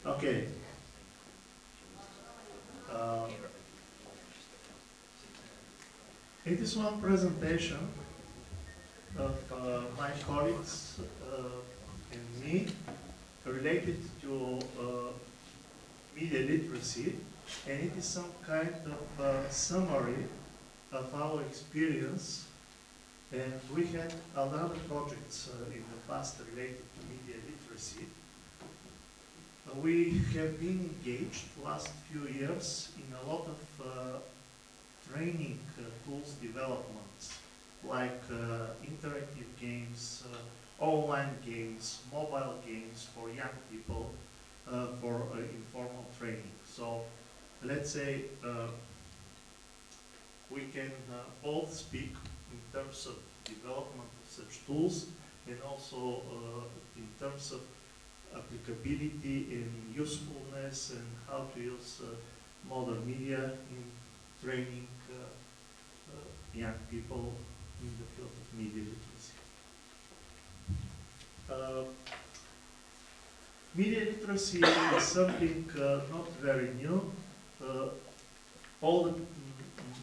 Okay. It is one presentation of my colleagues and me related to media literacy, and it is some kind of summary of our experience. And we had a lot of projects in the past related to media literacy. We have been engaged last few years in a lot of training tools developments, like interactive games, online games, mobile games for young people, for informal training. So let's say we can both speak in terms of development of such tools and also in terms of applicability and usefulness and how to use modern media in training young people in the field of media literacy. Media literacy is something not very new. All the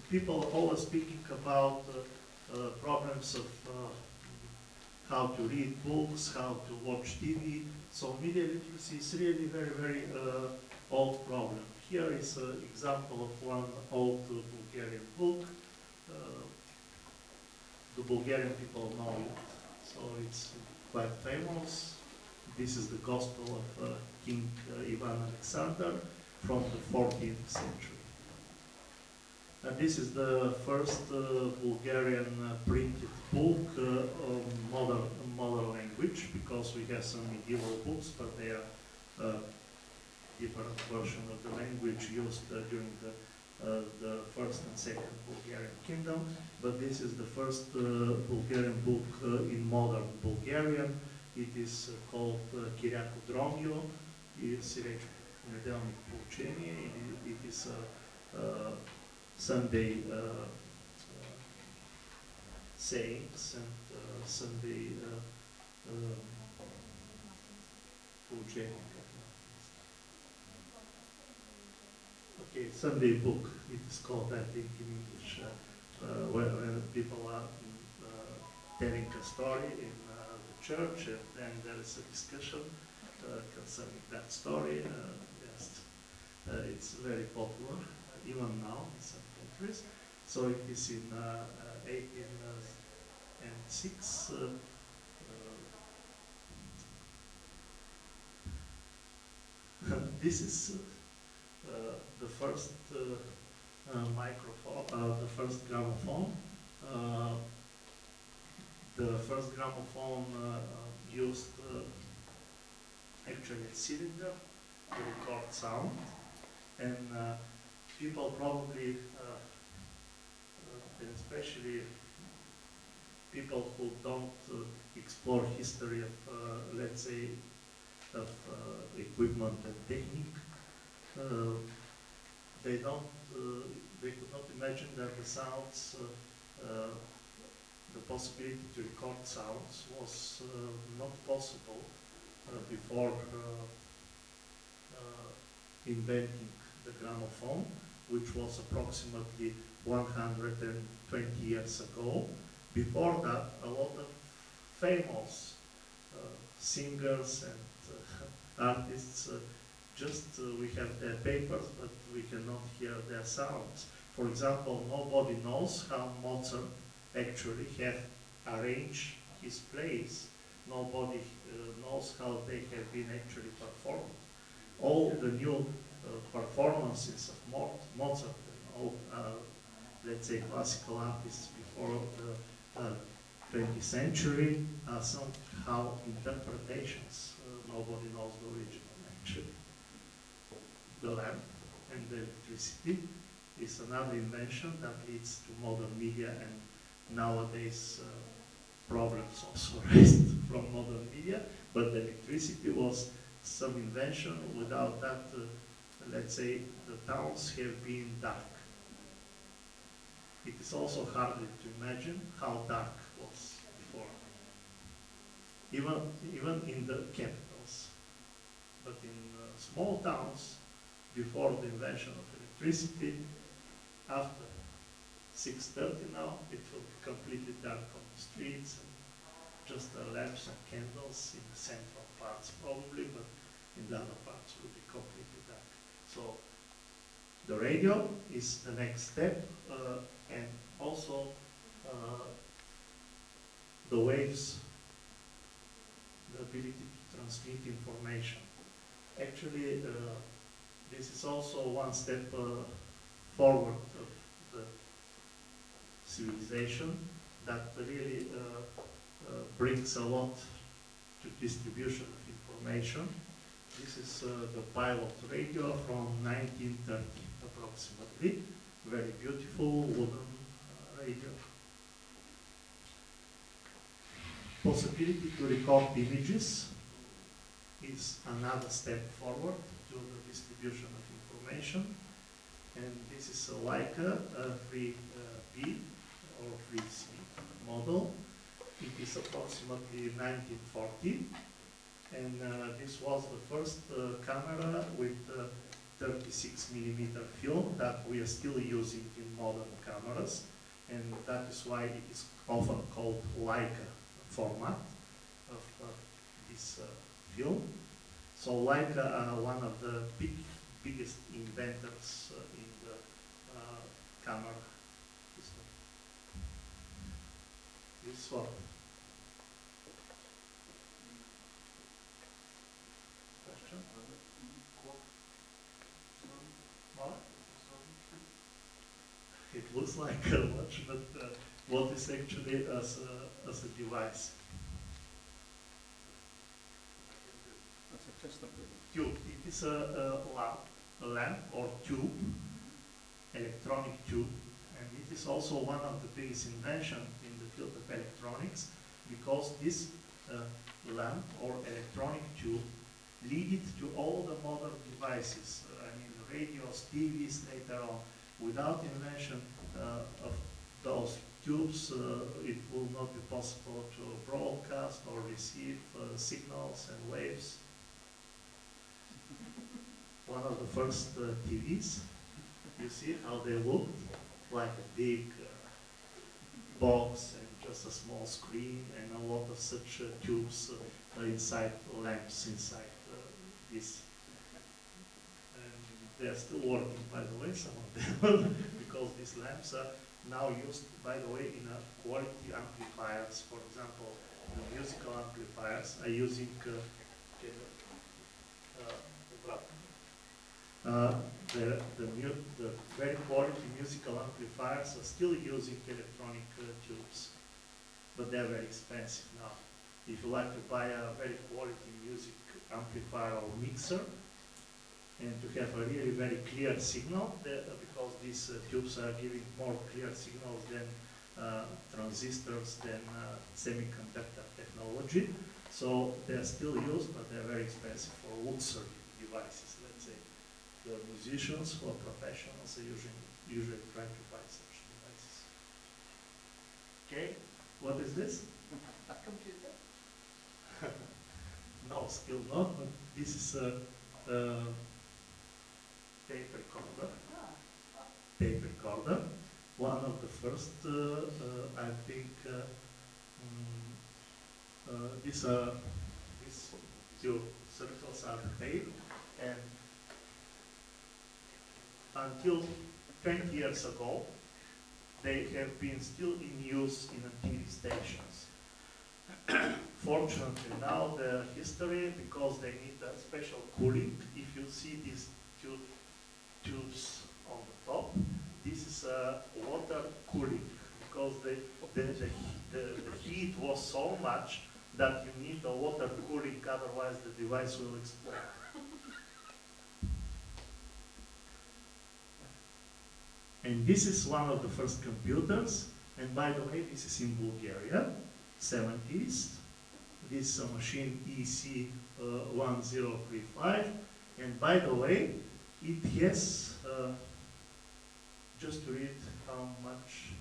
people are always speaking about problems of how to read books, how to watch TV. So media literacy is really very, very old problem. Here is an example of one old Bulgarian book. The Bulgarian people know it, so it's quite famous. This is the Gospel of King Ivan Alexander from the 14th century. And this is the first Bulgarian printed book of modern language, because we have some medieval books, but they are different version of the language used during the first and second Bulgarian kingdom. But this is the first Bulgarian book in modern Bulgarian. It is called Кирякодромио, it's неделник поучение. It is Sunday sayings and Sunday okay, Sunday book, it is called, I think, in English, when people are telling a story in the church, and then there is a discussion concerning that story. Yes, it's very popular, even now in some countries. So it is in 1806. This is the first microphone, the first gramophone. The first gramophone used actually a cylinder to record sound, and people probably, and especially people who don't explore history of, let's say, of equipment and technique, they could not imagine that the sounds, the possibility to record sounds was not possible before inventing the gramophone, which was approximately 120 years ago. Before that, a lot of famous singers and artists, we have their papers, but we cannot hear their sounds. For example, nobody knows how Mozart actually had arranged his plays. Nobody knows how they have been actually performed. All the new performances of Mozart and all, let's say, classical artists before the 20th century are somehow interpretations. Nobody knows the original, actually. The lamp and the electricity is another invention that leads to modern media, and nowadays problems also raised from modern media. But the electricity was some invention. Without that, let's say, the towns have been dark. It is also hard to imagine how dark was before, even in the capitals. But in small towns, before the invention of electricity, after 6:30 now, it will be completely dark on the streets, and just lamps and candles in the central parts probably, but in the other parts will be completely dark. So the radio is the next step, and also the waves, the ability to transmit information. Actually, this is also one step forward of the civilization that really brings a lot to distribution of information. This is the pilot radio from 1930 approximately. Very beautiful wooden radio. Possibility to record images is another step forward to the distribution of information. And this is a Leica 3B or 3C model. It is approximately 1940. And this was the first camera with 36mm film that we are still using in modern cameras. And that is why it is often called Leica format of this film. So Leica are one of the biggest inventors in the camera system. This one. Question? What? It looks like a watch, but what is actually as a device? Tube. It is a lamp or tube, electronic tube, and it is also one of the biggest inventions in the field of electronics, because this lamp or electronic tube leaded to all the modern devices. I mean, radios, TVs later on. Without invention of those tubes, it will not be possible to broadcast or receive signals and waves. One of the first TVs, you see how they looked, like a big box and just a small screen and a lot of such tubes inside, lamps inside this. And they are still working, by the way, some of them, because these lamps are now used, by the way, in quality amplifiers. For example, the musical amplifiers are using the very quality musical amplifiers are still using electronic tubes, but they're very expensive now. If you like to buy a very quality music amplifier or mixer, and to have a really very clear signal, because these tubes are giving more clear signals than transistors, than semiconductor technology. So they're still used, but they're very expensive for luxury devices, let's say. The musicians who are professionals are usually try to buy such devices. Okay, what is this? A computer? No, still not, but this is a tape recorder. Tape recorder. One of the first, I think, these two circles are the tape, and until 20 years ago, they have been still in use in the TV stations. Fortunately, now the history, because they need a special cooling, if you see these two tubes on the top, this is water cooling, because the heat was so much that you need the water cooling, otherwise the device will explode. And this is one of the first computers, and by the way, this is in Bulgaria, 70s. This is a machine EC1035, and by the way, it has, just to read how much,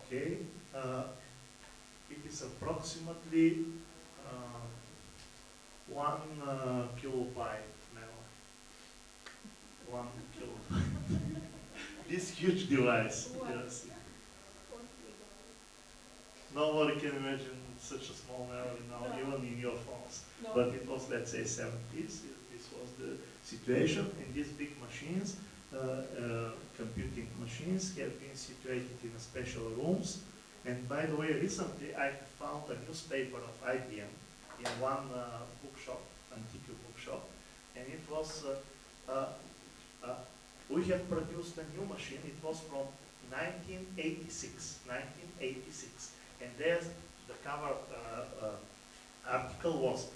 okay, it is approximately 1 kilobyte memory. 1 kilobyte. This huge device, yes. Nobody can imagine such a small memory now, even in your phones. No. But it was, let's say, 70s. This was the situation, and these big machines, computing machines, have been situated in special rooms. And by the way, recently I found a newspaper of IBM in one bookshop, antique bookshop, and it was, we have produced a new machine. It was from 1986, and there's the cover article was,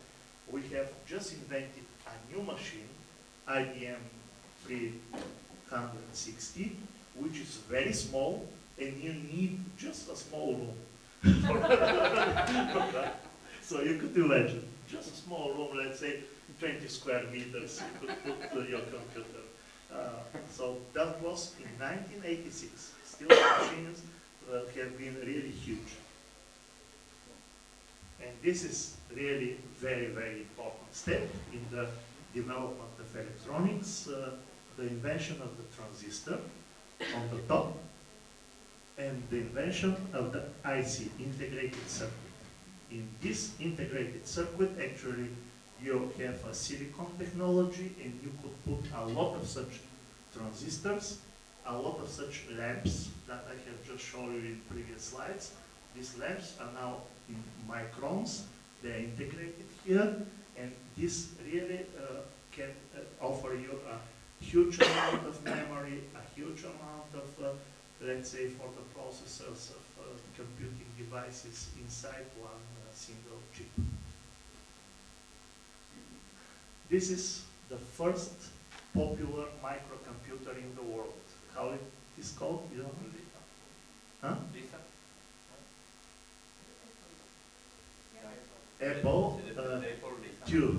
we have just invented a new machine, IBM 360, which is very small, and you need just a small room. So you could imagine, just a small room, let's say 20 square meters, you could put your computer. So that was in 1986. Still, the machines have been really huge. And this is really very, very important step in the development of electronics, the invention of the transistor on the top, and the invention of the IC, integrated circuit. In this integrated circuit, actually, you have a silicon technology, and you could put a lot of such transistors, a lot of such lamps that I have just shown you in previous slides. These lamps are now in microns. They are integrated here, and this really can offer you a huge amount of memory, a huge amount of, let's say, for the processors of computing devices inside one single chip. This is the first popular microcomputer in the world. How it is called? You don't know? Huh? Apple II.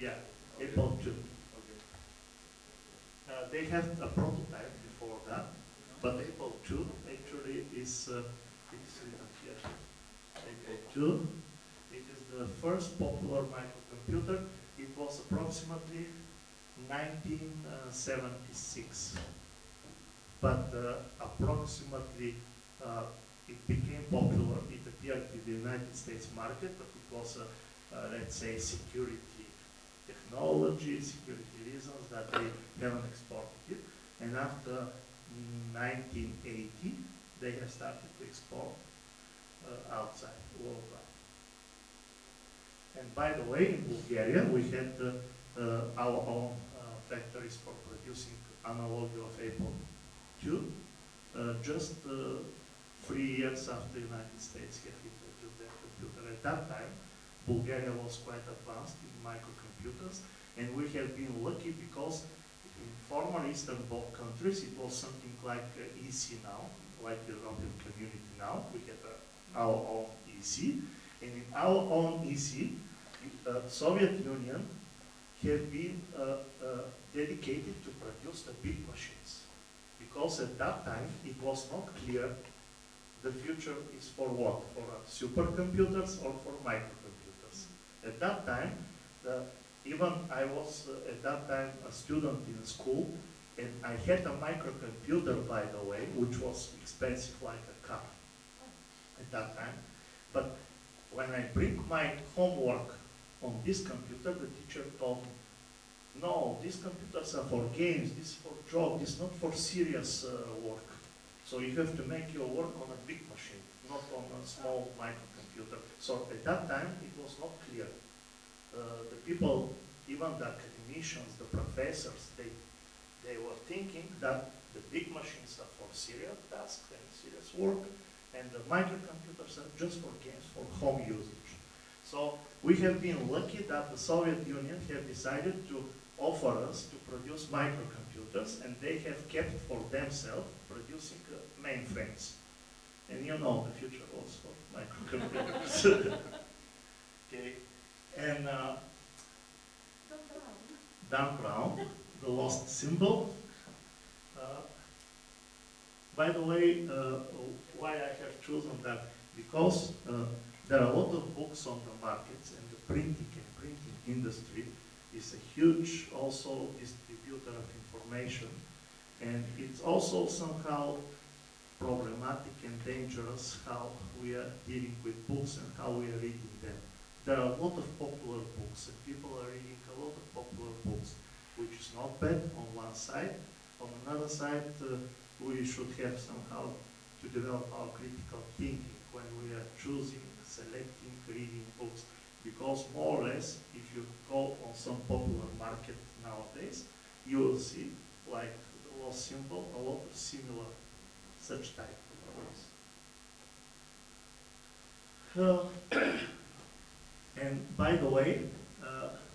Yeah, Apple II. They had a prototype before that, but Apple II actually is, it's written here. Apple II. It is the first popular microcomputer. It was approximately 1976. But approximately it became popular. It appeared in the United States market, but it was, let's say, security technology, security reasons that they haven't exported it. And after 1980, they have started to export outside, worldwide. And by the way, in Bulgaria, we had our own factories for producing analog of Apple II, just 3 years after the United States had introduced their computer. At that time, Bulgaria was quite advanced in microcomputers, and we have been lucky because in former Eastern Bloc countries, it was something like EC now, like the European Community now. We have our own EC, and in our own EC, Soviet Union have been dedicated to produce the big machines. Because at that time, it was not clear the future is for what? For supercomputers or for microcomputers. At that time, even I was at that time a student in school, and I had a microcomputer, by the way, which was expensive like a car at that time. But when I bring my homework on this computer, the teacher told me, no, these computers are for games, this is for job, this is not for serious work. So you have to make your work on a big machine, not on a small microcomputer. So at that time, it was not clear. The people, even the academicians, the professors, they were thinking that the big machines are for serious tasks and serious work, and the microcomputers are just for games, for home usage. So we have been lucky that the Soviet Union have decided to offer us to produce microcomputers, and they have kept for themselves producing mainframes. And you know the future was for microcomputers. Okay. And Dan Brown, the lost symbol. By the way, why I have chosen that? Because There are a lot of books on the markets, and the printing industry is a huge also distributor of information, and it's also somehow problematic and dangerous how we are dealing with books and how we are reading them. There are a lot of popular books, and people are reading a lot of popular books, which is not bad on one side. On another side, we should have somehow to develop our critical thinking when we are choosing, selecting, reading books. Because more or less, if you go on some popular market nowadays, you will see, like the law symbol, a lot of similar such type of books. And by the way,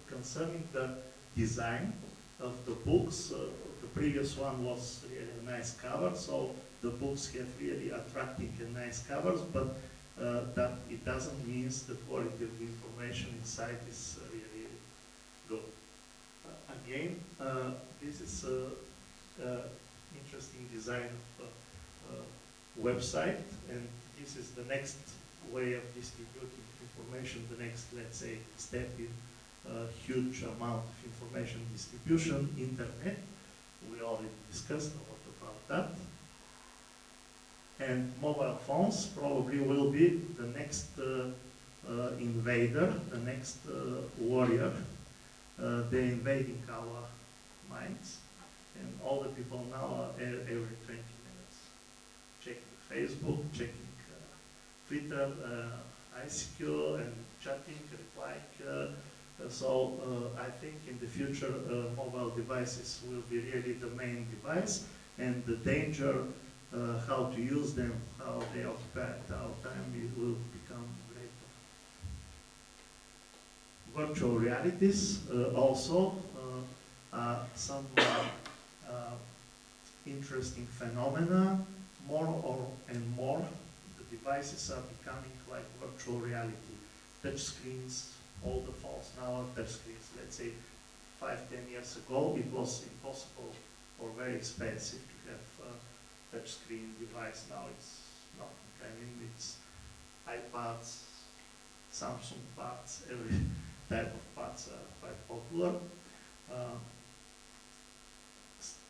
concerning the design of the books, the previous one was really a nice cover, so the books have really attractive and nice covers, but that it doesn't mean the quality of the information inside is really good. Again, this is interesting design of website, and this is the next way of distributing information. The next, let's say, step in huge amount of information distribution, internet. We already discussed a lot about that. And mobile phones probably will be the next invader, the next warrior. They're invading our minds, and all the people now are every 20 minutes checking Facebook, checking Twitter, ICQ, and chatting, replying. So I think in the future mobile devices will be really the main device, and the danger, how to use them, how they occupy our time, it will become greater. Virtual realities also some interesting phenomena. More and more the devices are becoming like virtual reality. Touch screens, all the phones now are touch screens. Let's say 5–10 years ago it was impossible or very expensive to have a touch screen device. Now it's not. I mean, it's iPads, Samsung parts, every type of parts are quite popular.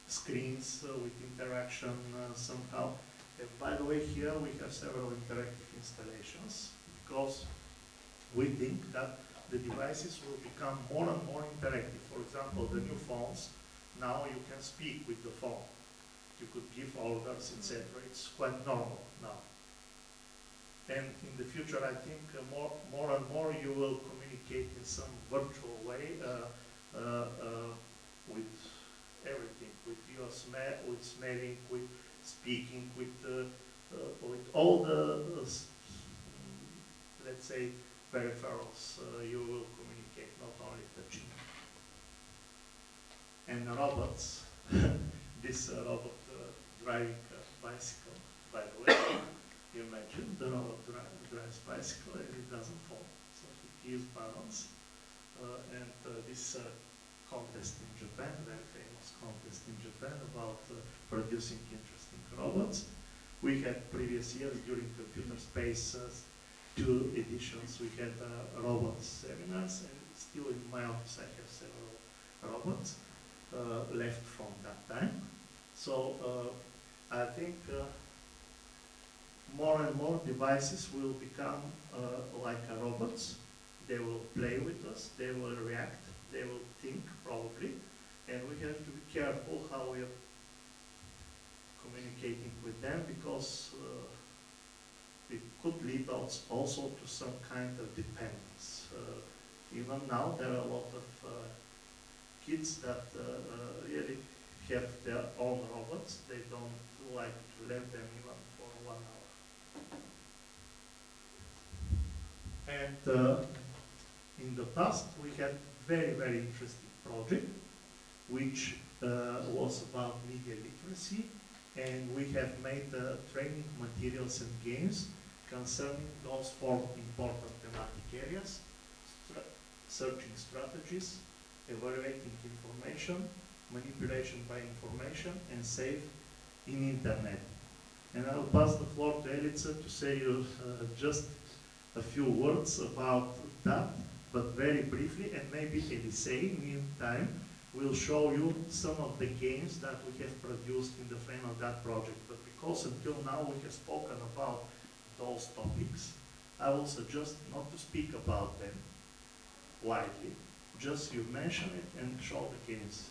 Screens with interaction somehow. And by the way, here we have several interactive installations because we think that the devices will become more and more interactive. For example, the new phones, now you can speak with the phone. You could give orders, etc. It's quite normal now. And in the future, I think more and more you will communicate in some virtual way with everything, with your with smelling, with speaking, with all the, let's say, peripherals. You will communicate, not only touching. And robots. This robot driving a bicycle, by the way. You imagine the robot drives bicycle and it doesn't fall. So it gives balance. And this contest in Japan, very famous contest in Japan about producing interesting robots. We had previous years during Computer Space 2 editions, we had robot seminars, and still in my office I have several robots left from that time. So I think more and more devices will become like robots. They will play with us, they will react, they will think probably, and we have to be careful how we are communicating with them, because it could lead us also to some kind of dependence. Even now there are a lot of kids that really have their own robots. They don't like to let them even for 1 hour. And in the past we had very, very interesting project which was about media literacy, and we have made training materials and games concerning those 4 important thematic areas: searching strategies, evaluating information, manipulation by information, and safe in internet. And I'll pass the floor to Elitsa to say you just a few words about that, but very briefly, and maybe Elisey, meantime, will show you some of the games that we have produced in the frame of that project. But because until now we have spoken about those topics, I will suggest not to speak about them widely. Just you mention it and show the games.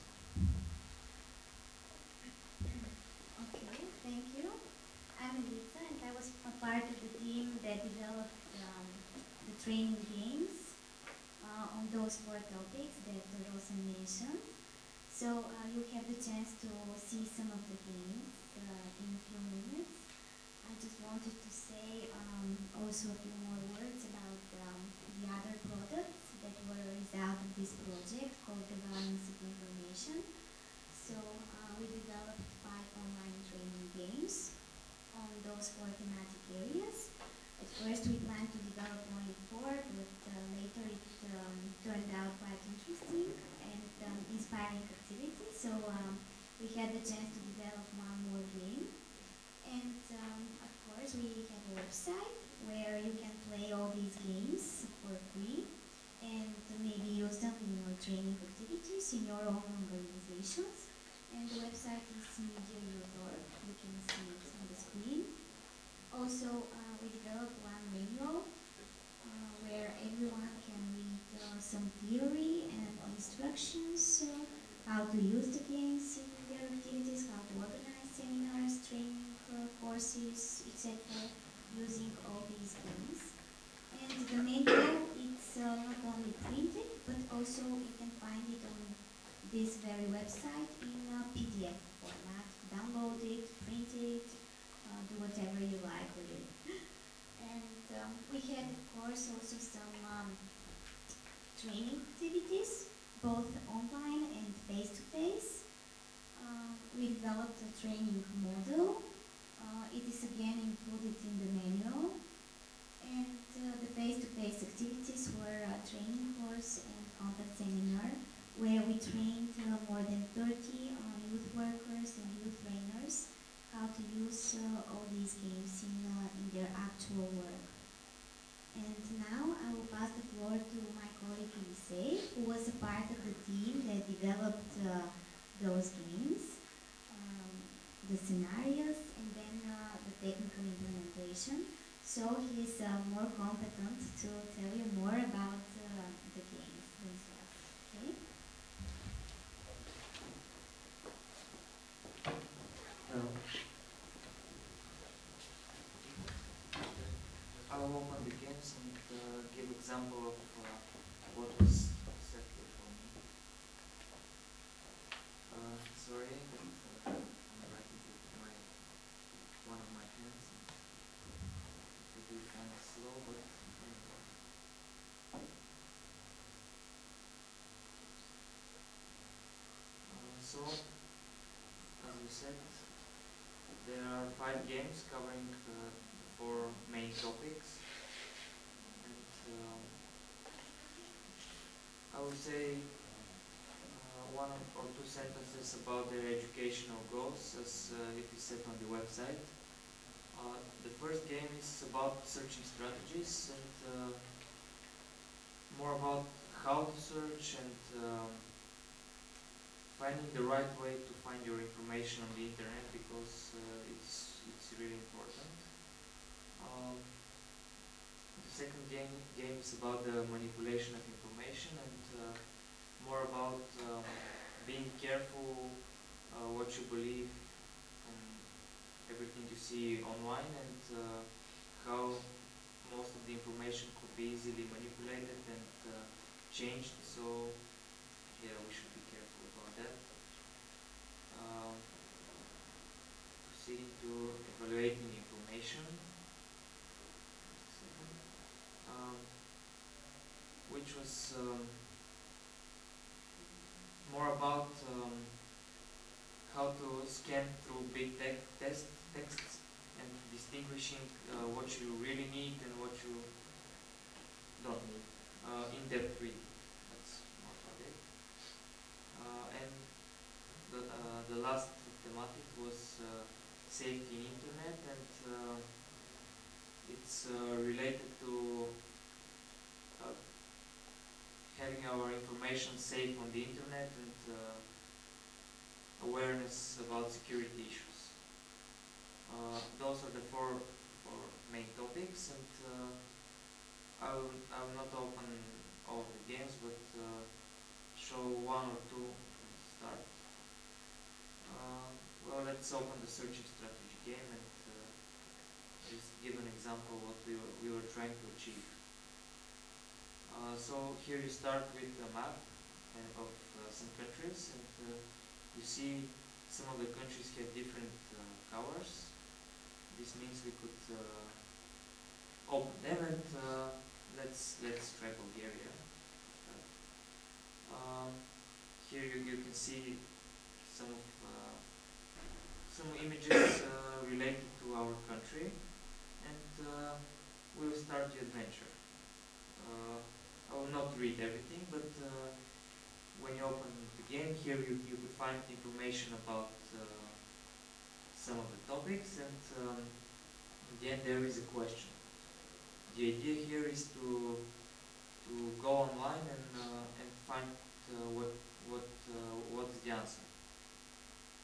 Okay, thank you. I'm Elitsa, and I was a part of the team that developed the training games on those four topics that Rosa mentioned. So you have the chance to see some of the games in a few minutes. I just wanted to say also a few more words about the other products that were a result of this project called the Balance of Information. So we developed 5 online training games on those 4 thematic areas. At first we planned to develop only 4, but later it turned out quite interesting and inspiring activity. So we had the chance to develop 1 more game. And of course we have a website where you can play all these games for free and maybe use them in your training activities in your own organizations. And the website is media.org. You can see it on the screen. Also, we developed 1 manual where everyone can read some theory and instructions, how to use the games in their activities, how to organize seminars, training courses, etc. using all these games. And the manual, it's not only printed, but also you can find it on this very website in PDF format. Download it, print it, do whatever you like with it. And we had, of course, also some training activities, both online and face-to-face. We developed a training model. It is again included in the manual. And the face-to-face activities were a training course and contact seminar where we trained more than 30 youth workers and youth trainers how to use all these games in their actual work. And now I will pass the floor to my colleague Elisey, who was a part of the team that developed those games, the scenarios, and then the technical implementation. So he's more competent to tell you more about the games themselves. Okay? I will open the games and give example of what was set here for me. Sorry, but I'm writing with one of my hands. It will be kind of slow, but so, as we said, there are 5 games covering the 4 main topics, and I would say 1 or 2 sentences about their educational goals, as it is set on the website. The first game is about searching strategies and more about how to search and finding the right way to find your information on the internet, because it's really important. The second game is about the manipulation of information and more about being careful what you believe from everything you see online, and how most of the information could be easily manipulated and changed. So yeah, we should be careful about that. Proceeding to evaluating information, which was more about how to scan through big texts and distinguishing what you really need and what you don't need. In-depth reading, that's more about it. And the last thematic was safety in internet, and It's related to having our information safe on the internet and awareness about security issues. Those are the four main topics, and I will not open all of the games, but show one or two from the start. Well, let's open the searching strategy game and just give an example what we were trying to achieve. So here you start with a map of some countries, and you see some of the countries have different colors. This means we could open them, and let's try Bulgaria. Here you can see some images related to our country, and we'll start the adventure. I will not read everything, but when you open the game, here you could find information about some of the topics, and then there is a question. The idea here is to go online and find what is the answer.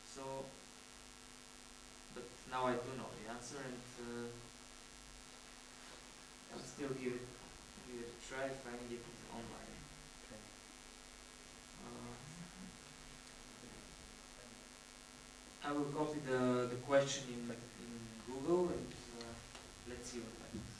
So, but now I do know the answer, and I'll still give it a try finding it online. I will copy the question in Google, and let's see what happens.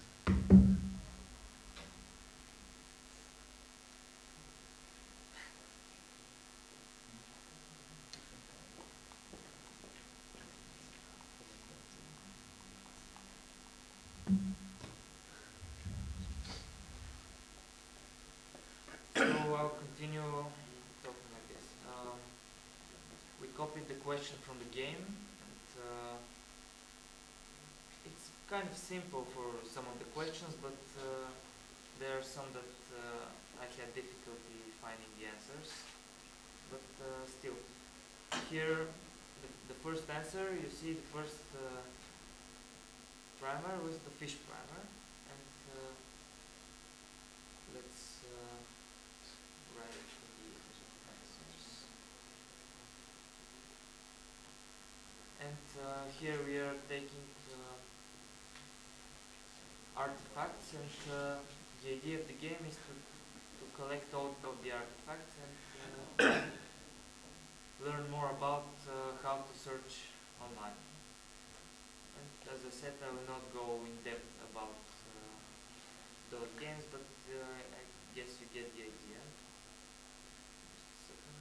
So I'll continue talking like this. We copied the question from the game, and it's kind of simple for some of the questions, but there are some that I had difficulty finding the answers. But still, here the first answer, you see the first primer was the fish primer, and let's write it in the answers. And here we are taking artifacts, and the idea of the game is to collect all of the artifacts and learn more about how to search online. And as I said, I will not go in depth about those games, but I guess you get the idea. Just a second.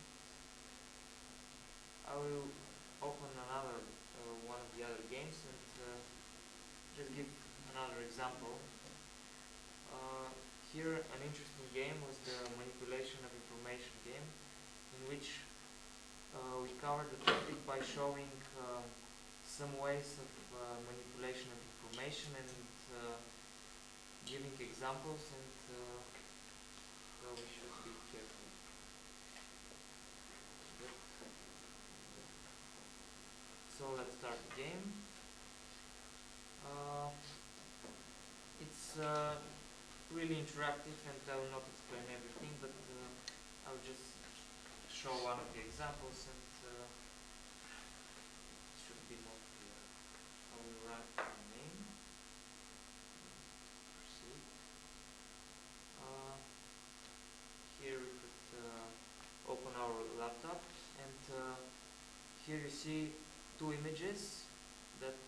I will open another one of the other games and just give another example. Here an interesting game was the manipulation of information game, in which we covered the topic by showing some ways of manipulation of information and giving examples, and well, we should be careful. So let's start the game. It's really interactive, and I will not explain everything, but I'll just show one of the examples, and it should be more clear. I will write my name. Proceed. Here we could open our laptop, and here you see two images that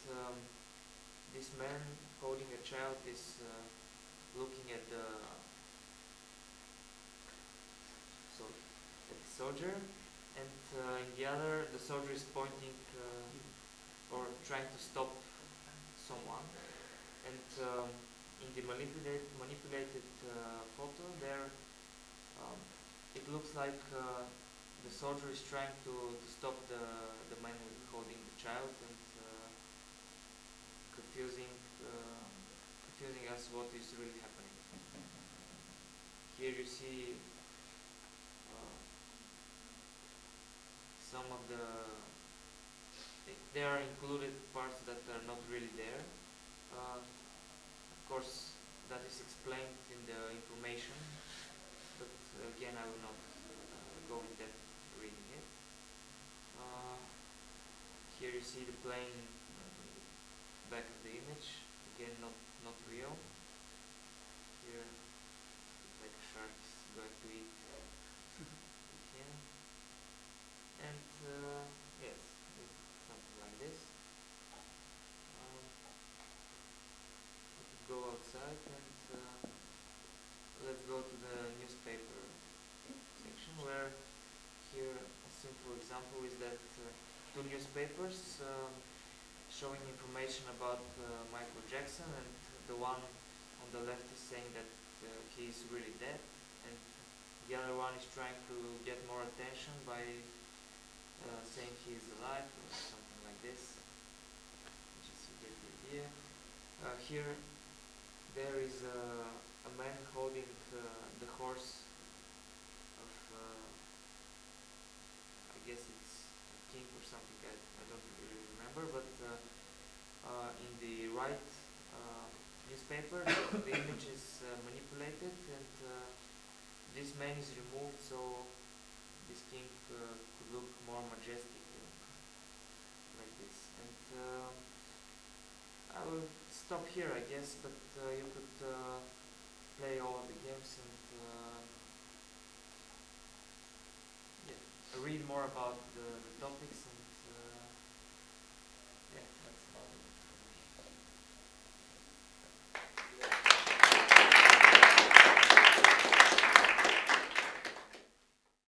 this man holding a child is looking at the soldier, and in the other the soldier is pointing or trying to stop someone, and in the manipulated photo there it looks like the soldier is trying to stop the man holding the child, and confusing us what is really happening. Here you see some of there are included parts that are not really there. course, that is explained in the information, but again, I will not go in depth reading it. Here you see the plane back of the image, again not real. Here, it's like a shark is going to eat him. And yes, it's something like this. We could go outside and let's go to the newspaper section, where here a simple example is that two newspapers showing information about Michael Jackson, and the one on the left is saying that he is really dead, and the other one is trying to get more attention by saying he is alive or something like this, which is a great idea. Here there is a man holding the horse of I guess it's a king or something, I don't really remember, but in the right newspaper the image is manipulated, and this man is removed so this king could look more majestic like this. And I will stop here, I guess, but you could play all of the games and yeah, read more about the topics